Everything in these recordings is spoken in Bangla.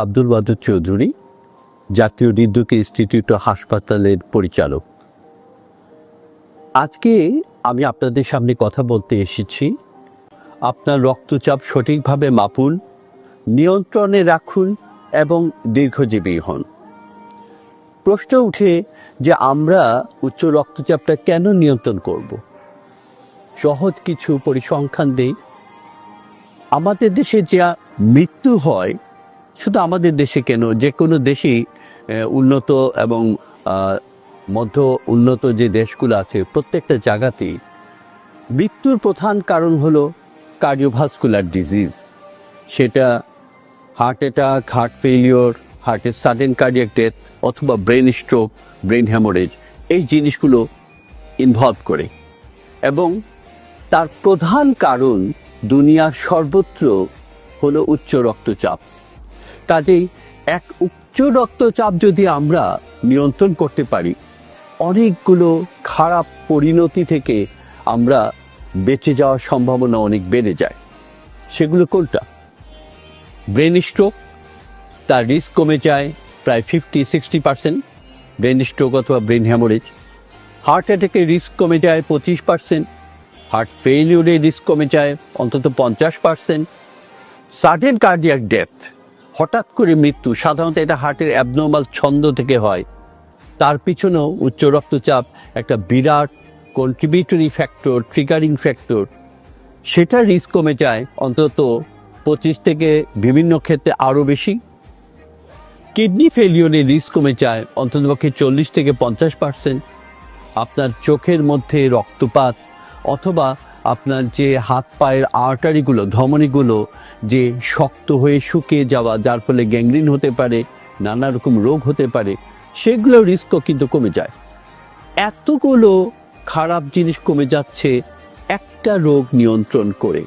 আব্দুল ওয়াদুদ চৌধুরী, জাতীয় হৃদরোগ ইনস্টিটিউট হাসপাতালের পরিচালক। আজকে আমি আপনাদের সামনে কথা বলতে এসেছি, আপনার রক্তচাপ সঠিকভাবে মাপুন, নিয়ন্ত্রণে রাখুন এবং দীর্ঘজীবী হন। প্রশ্ন উঠে যে আমরা উচ্চ রক্তচাপটা কেন নিয়ন্ত্রণ করব? সহজ কিছু পরিসংখ্যান দেই। আমাদের দেশে যা মৃত্যু হয়, শুধু আমাদের দেশে কেন, যে কোনো দেশেই উন্নত এবং মধ্য উন্নত যে দেশগুলো আছে প্রত্যেকটা জায়গাতেই মৃত্যুর প্রধান কারণ হলো কার্ডিওভাস্কুলার ডিজিজ। সেটা হার্ট অ্যাটাক, হার্ট ফেলিওর, হার্টের সাডেন কার্ডিয়াক ডেথ অথবা ব্রেন স্ট্রোক, ব্রেন হ্যামোরেজ, এই জিনিসগুলো ইনভলভ করে। এবং তার প্রধান কারণ দুনিয়ার সর্বত্র হলো উচ্চ রক্তচাপ। কাজেই এক উচ্চ রক্তচাপ যদি আমরা নিয়ন্ত্রণ করতে পারি, অনেকগুলো খারাপ পরিণতি থেকে আমরা বেঁচে যাওয়ার সম্ভাবনা অনেক বেড়ে যায়। সেগুলো কোনটা? ব্রেন স্ট্রোক, তার রিস্ক কমে যায় প্রায় 50-60%, ব্রেন স্ট্রোক অথবা ব্রেন হ্যামোরেজ। হার্ট অ্যাটাকের রিস্ক কমে যায় 25%, হার্ট ফেইলিওরের রিস্ক কমে যায় অন্তত 50%। সাডেন কার্ডিয়াক ডেথ, হঠাৎ করে মৃত্যু, সাধারণত এটা হার্টের অ্যাবনর্মাল ছন্দ থেকে হয়, তার পিছনেও উচ্চ রক্তচাপ একটা বিরাট কন্ট্রিবিউটরি ফ্যাক্টর, ট্রিগারিং ফ্যাক্টর। সেটার রিস্ক কমে যায় অন্তত 25 থেকে বিভিন্ন ক্ষেত্রে আরও বেশি। কিডনি ফেলিওরের রিস্ক কমে যায় অন্ততপক্ষে 40 থেকে 50%। আপনার চোখের মধ্যে রক্তপাত অথবা আপনার যে হাত পায়ের আর্টারিগুলো, ধমনীগুলো যে শক্ত হয়ে শুকিয়ে যাওয়া, যার ফলে গ্যাংগ্রিন হতে পারে, নানা রকম রোগ হতে পারে, সেগুলোর রিস্কও কিন্তু কমে যায়। এতগুলো খারাপ জিনিস কমে যাচ্ছে একটা রোগ নিয়ন্ত্রণ করে।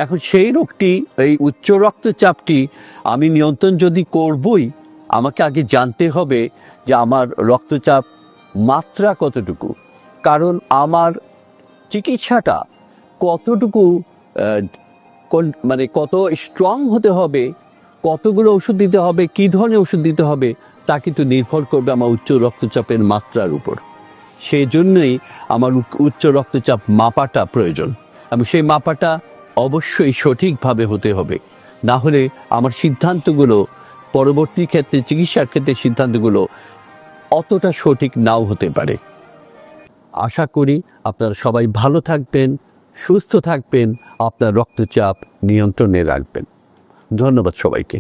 এখন সেই রোগটি, এই উচ্চ রক্তচাপটি আমি নিয়ন্ত্রণ যদি করবই, আমাকে আগে জানতে হবে যে আমার রক্তচাপ মাত্রা কতটুকু। কারণ আমার চিকিৎসাটা কতটুকু মানে কত স্ট্রং হতে হবে, কতগুলো ওষুধ দিতে হবে, কী ধরনের ওষুধ দিতে হবে, তা কিন্তু নির্ভর করবে আমার উচ্চ রক্তচাপের মাত্রার উপর। সেই জন্যই আমার উচ্চ রক্তচাপ মাপাটা প্রয়োজন এবং সেই মাপাটা অবশ্যই সঠিকভাবে হতে হবে। না হলে আমার সিদ্ধান্তগুলো পরবর্তী ক্ষেত্রে, চিকিৎসার ক্ষেত্রে সিদ্ধান্তগুলো অতটা সঠিক নাও হতে পারে। আশা করি আপনারা সবাই ভালো থাকবেন, সুস্থ থাকবেন, আপনার রক্তচাপ নিয়ন্ত্রণে রাখবেন। ধন্যবাদ সবাইকে।